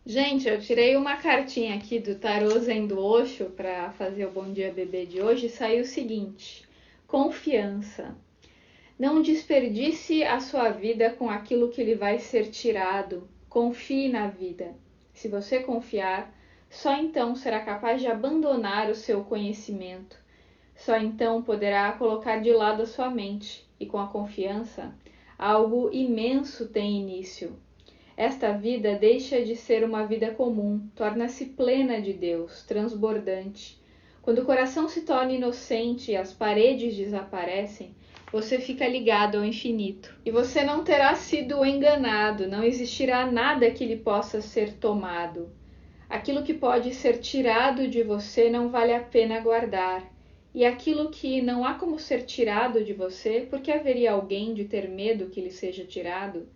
Gente, eu tirei uma cartinha aqui do Tarô Zen do Osho para fazer o Bom Dia Bebê de hoje e saiu o seguinte: confiança. Não desperdice a sua vida com aquilo que lhe vai ser tirado. Confie na vida. Se você confiar, só então será capaz de abandonar o seu conhecimento. Só então poderá colocar de lado a sua mente, e com a confiança, algo imenso tem início. Esta vida deixa de ser uma vida comum, torna-se plena de Deus, transbordante. Quando o coração se torna inocente e as paredes desaparecem, você fica ligado ao infinito. E você não terá sido enganado, não existirá nada que lhe possa ser tomado. Aquilo que pode ser tirado de você não vale a pena guardar. E aquilo que não há como ser tirado de você, porque haveria alguém de ter medo que lhe seja tirado?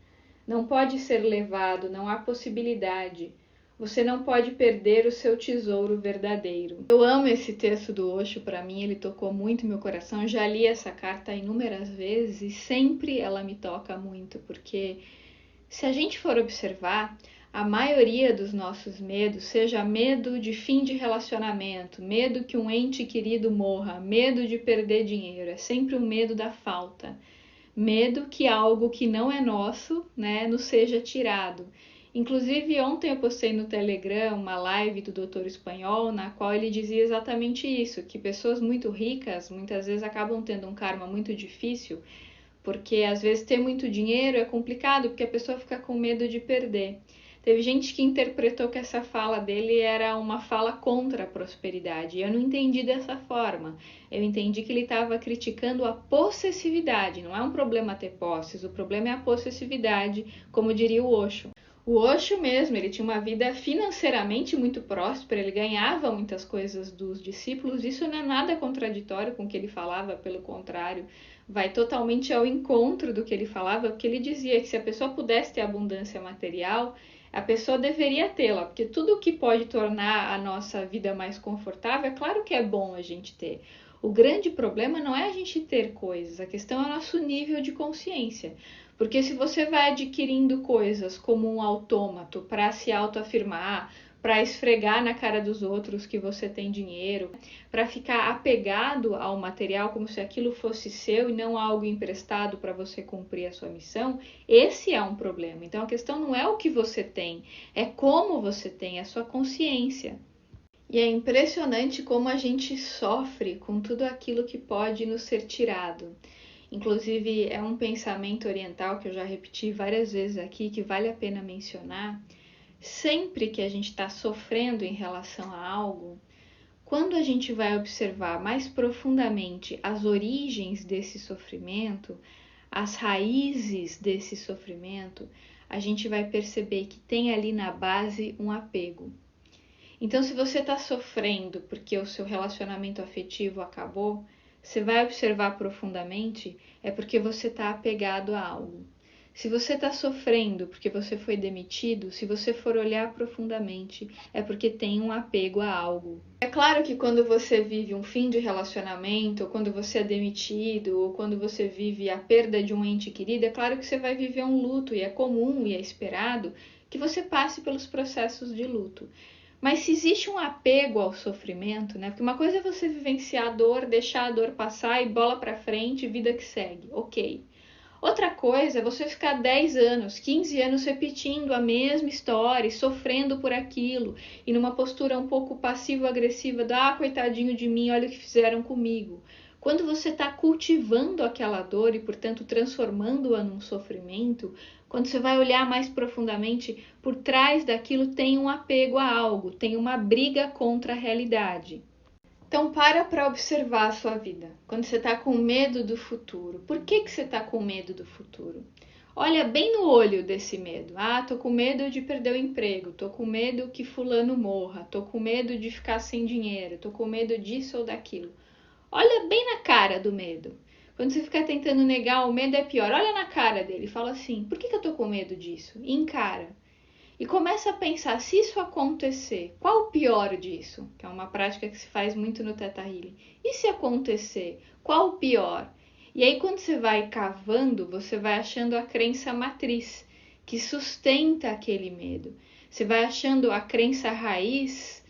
Não pode ser levado, não há possibilidade. Você não pode perder o seu tesouro verdadeiro. Eu amo esse texto do Osho, para mim ele tocou muito meu coração. Eu já li essa carta inúmeras vezes e sempre ela me toca muito, porque se a gente for observar, a maioria dos nossos medos, seja medo de fim de relacionamento, medo que um ente querido morra, medo de perder dinheiro, é sempre um medo da falta. Medo que algo que não é nosso, né, nos seja tirado. Inclusive, ontem eu postei no Telegram uma live do Doutor Espanhol, na qual ele dizia exatamente isso, que pessoas muito ricas muitas vezes acabam tendo um karma muito difícil, porque às vezes ter muito dinheiro é complicado, porque a pessoa fica com medo de perder. Teve gente que interpretou que essa fala dele era uma fala contra a prosperidade. E eu não entendi dessa forma. Eu entendi que ele estava criticando a possessividade. Não é um problema ter posses, o problema é a possessividade, como diria o Osho. O Osho mesmo, ele tinha uma vida financeiramente muito próspera, ele ganhava muitas coisas dos discípulos, isso não é nada contraditório com o que ele falava, pelo contrário, vai totalmente ao encontro do que ele falava, porque ele dizia que se a pessoa pudesse ter abundância material, a pessoa deveria tê-la, porque tudo que pode tornar a nossa vida mais confortável, é claro que é bom a gente ter. O grande problema não é a gente ter coisas, a questão é o nosso nível de consciência. Porque se você vai adquirindo coisas como um autômato para se autoafirmar, para esfregar na cara dos outros que você tem dinheiro, para ficar apegado ao material como se aquilo fosse seu e não algo emprestado para você cumprir a sua missão, esse é um problema. Então a questão não é o que você tem, é como você tem, é a sua consciência. E é impressionante como a gente sofre com tudo aquilo que pode nos ser tirado. Inclusive, é um pensamento oriental que eu já repeti várias vezes aqui, que vale a pena mencionar. Sempre que a gente está sofrendo em relação a algo, quando a gente vai observar mais profundamente as origens desse sofrimento, as raízes desse sofrimento, a gente vai perceber que tem ali na base um apego. Então, se você está sofrendo porque o seu relacionamento afetivo acabou, você vai observar profundamente, é porque você está apegado a algo. Se você está sofrendo porque você foi demitido, se você for olhar profundamente, é porque tem um apego a algo. É claro que quando você vive um fim de relacionamento, ou quando você é demitido, ou quando você vive a perda de um ente querido, é claro que você vai viver um luto, e é comum e é esperado que você passe pelos processos de luto. Mas se existe um apego ao sofrimento, né? Porque uma coisa é você vivenciar a dor, deixar a dor passar e bola pra frente, vida que segue, ok. Outra coisa é você ficar 10 anos, 15 anos repetindo a mesma história, sofrendo por aquilo, e numa postura um pouco passivo-agressiva, da coitadinho de mim, olha o que fizeram comigo. Quando você está cultivando aquela dor e, portanto, transformando-a num sofrimento, quando você vai olhar mais profundamente, por trás daquilo tem um apego a algo, tem uma briga contra a realidade. Então para observar a sua vida. Quando você está com medo do futuro. Por que você está com medo do futuro? Olha bem no olho desse medo. Ah, tô com medo de perder o emprego, tô com medo que fulano morra, tô com medo de ficar sem dinheiro, tô com medo disso ou daquilo. Olha bem na cara do medo. Quando você ficar tentando negar, o medo é pior. Olha na cara dele e fala assim: por que eu tô com medo disso? E encara. E começa a pensar, se isso acontecer, qual o pior disso? Que é uma prática que se faz muito no Theta Healing. E se acontecer, qual o pior? E aí quando você vai cavando, você vai achando a crença matriz, que sustenta aquele medo. Você vai achando a crença raiz,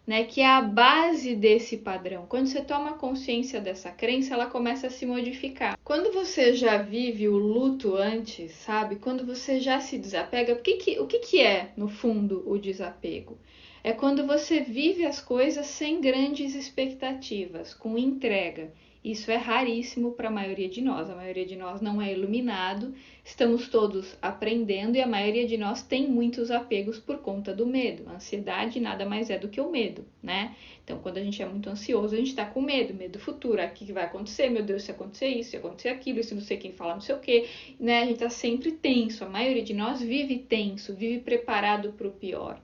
né, que é a base desse padrão. Quando você toma consciência dessa crença, ela começa a se modificar. Quando você já vive o luto antes, sabe? Quando você já se desapega, o que é, no fundo, o desapego? É quando você vive as coisas sem grandes expectativas, com entrega. Isso é raríssimo para a maioria de nós. A maioria de nós não é iluminado, estamos todos aprendendo e a maioria de nós tem muitos apegos por conta do medo. A ansiedade nada mais é do que o medo, né? Então, quando a gente é muito ansioso, a gente tá com medo do futuro. O que vai acontecer? Meu Deus, se acontecer isso, se acontecer aquilo, se não sei quem falar não sei o quê, né? A gente tá sempre tenso. A maioria de nós vive tenso, vive preparado para o pior.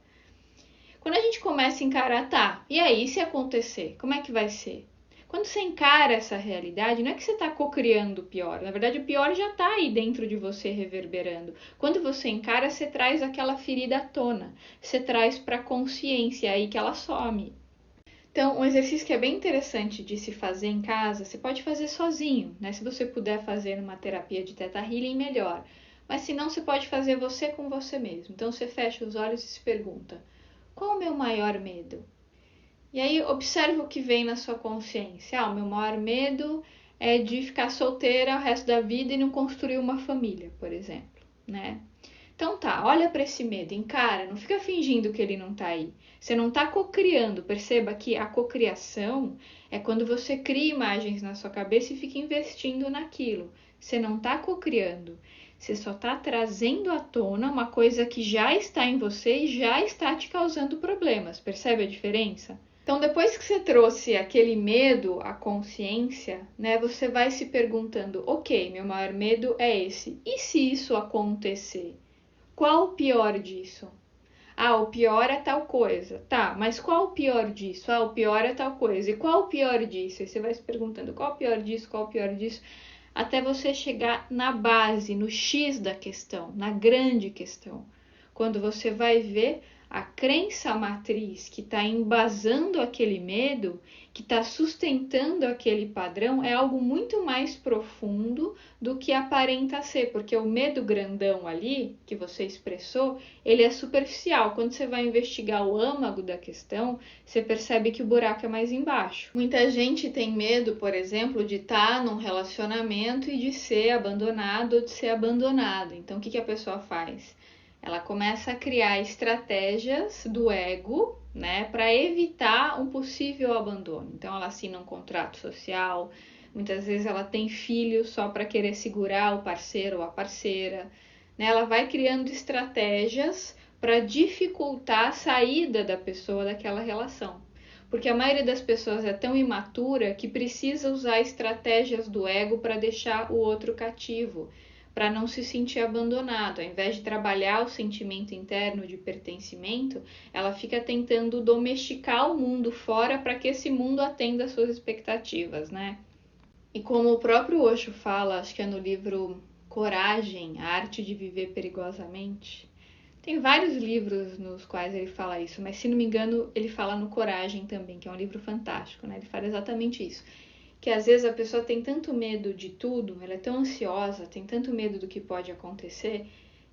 Quando a gente começa a encarar, tá, e aí se acontecer, como é que vai ser? Quando você encara essa realidade, não é que você está cocriando o pior, na verdade o pior já está aí dentro de você reverberando. Quando você encara, você traz aquela ferida à tona, você traz para a consciência, é aí que ela some. Então, um exercício que é bem interessante de se fazer em casa, você pode fazer sozinho, né? Se você puder fazer numa terapia de Theta Healing, melhor. Mas se não, você pode fazer você com você mesmo. Então, você fecha os olhos e se pergunta: qual o meu maior medo? E aí observa o que vem na sua consciência. O meu maior medo é de ficar solteira o resto da vida e não construir uma família, por exemplo, né? Então tá, olha para esse medo, encara, não fica fingindo que ele não tá aí. Você não tá cocriando, perceba que a cocriação é quando você cria imagens na sua cabeça e fica investindo naquilo. Você não tá cocriando. Você só está trazendo à tona uma coisa que já está em você e já está te causando problemas. Percebe a diferença? Então, depois que você trouxe aquele medo à consciência, né, você vai se perguntando: ok, meu maior medo é esse. E se isso acontecer? Qual o pior disso? O pior é tal coisa. Tá, mas qual o pior disso? O pior é tal coisa. E qual o pior disso? E você vai se perguntando: qual o pior disso? Qual o pior disso? Até você chegar na base, no X da questão, na grande questão. Quando você vai ver a crença matriz que está embasando aquele medo, que está sustentando aquele padrão, é algo muito mais profundo do que aparenta ser, porque o medo grandão ali, que você expressou, ele é superficial. Quando você vai investigar o âmago da questão, você percebe que o buraco é mais embaixo. Muita gente tem medo, por exemplo, de estar num relacionamento e de ser abandonado ou de ser abandonada. Então, o que a pessoa faz? Ela começa a criar estratégias do ego, né, para evitar um possível abandono. Então, ela assina um contrato social, muitas vezes ela tem filhos só para querer segurar o parceiro ou a parceira, né? Ela vai criando estratégias para dificultar a saída da pessoa daquela relação. Porque a maioria das pessoas é tão imatura que precisa usar estratégias do ego para deixar o outro cativo, para não se sentir abandonado. Ao invés de trabalhar o sentimento interno de pertencimento, ela fica tentando domesticar o mundo fora para que esse mundo atenda às suas expectativas, né? E como o próprio Osho fala, acho que é no livro Coragem, a Arte de Viver Perigosamente. Tem vários livros nos quais ele fala isso, mas se não me engano, ele fala no Coragem também, que é um livro fantástico, né? Ele fala exatamente isso. Que às vezes a pessoa tem tanto medo de tudo, ela é tão ansiosa, tem tanto medo do que pode acontecer,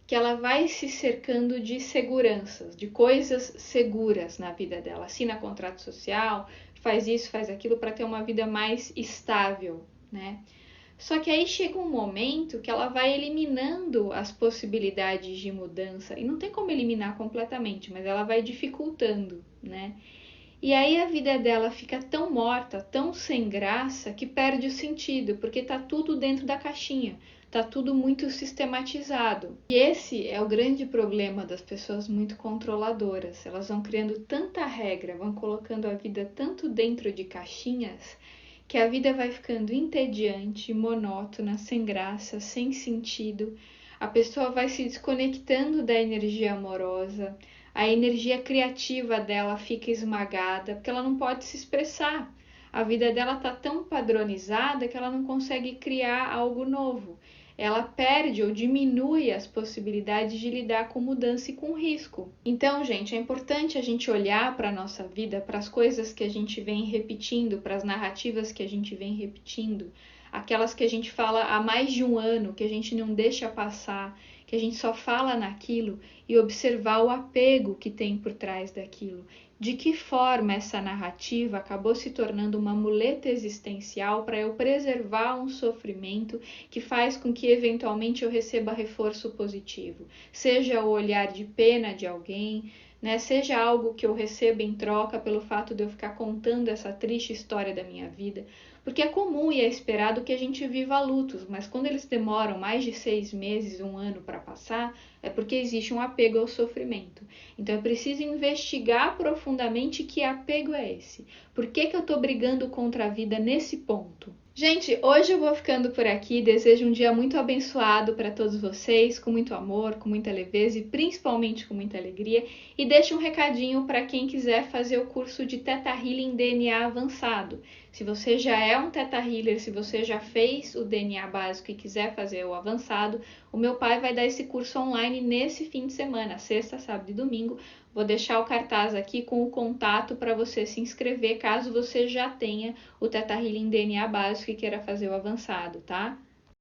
que ela vai se cercando de seguranças, de coisas seguras na vida dela. Assina contrato social, faz isso, faz aquilo para ter uma vida mais estável, né? Só que aí chega um momento que ela vai eliminando as possibilidades de mudança, e não tem como eliminar completamente, mas ela vai dificultando, né? E aí a vida dela fica tão morta, tão sem graça, que perde o sentido, porque tá tudo dentro da caixinha, tá tudo muito sistematizado. E esse é o grande problema das pessoas muito controladoras. Elas vão criando tanta regra, vão colocando a vida tanto dentro de caixinhas, que a vida vai ficando entediante, monótona, sem graça, sem sentido. A pessoa vai se desconectando da energia amorosa, a energia criativa dela fica esmagada, porque ela não pode se expressar. A vida dela está tão padronizada que ela não consegue criar algo novo. Ela perde ou diminui as possibilidades de lidar com mudança e com risco. Então, gente, é importante a gente olhar para a nossa vida, para as coisas que a gente vem repetindo, para as narrativas que a gente vem repetindo, aquelas que a gente fala há mais de um ano, que a gente não deixa passar, que a gente só fala naquilo, e observar o apego que tem por trás daquilo. De que forma essa narrativa acabou se tornando uma muleta existencial para eu preservar um sofrimento que faz com que eventualmente eu receba reforço positivo, seja o olhar de pena de alguém, né? Seja algo que eu receba em troca pelo fato de eu ficar contando essa triste história da minha vida, porque é comum e é esperado que a gente viva lutos, mas quando eles demoram mais de 6 meses, 1 ano para passar, é porque existe um apego ao sofrimento. Então eu preciso investigar profundamente que apego é esse. Por que eu estou brigando contra a vida nesse ponto? Gente, hoje eu vou ficando por aqui. Desejo um dia muito abençoado para todos vocês, com muito amor, com muita leveza e principalmente com muita alegria. E deixo um recadinho para quem quiser fazer o curso de Theta Healing DNA avançado. Se você já é um Theta Healer, se você já fez o DNA básico e quiser fazer o avançado, o meu pai vai dar esse curso online nesse fim de semana, sexta, sábado e domingo. Vou deixar o cartaz aqui com o contato para você se inscrever, caso você já tenha o Theta Healing DNA básico e queira fazer o avançado, tá?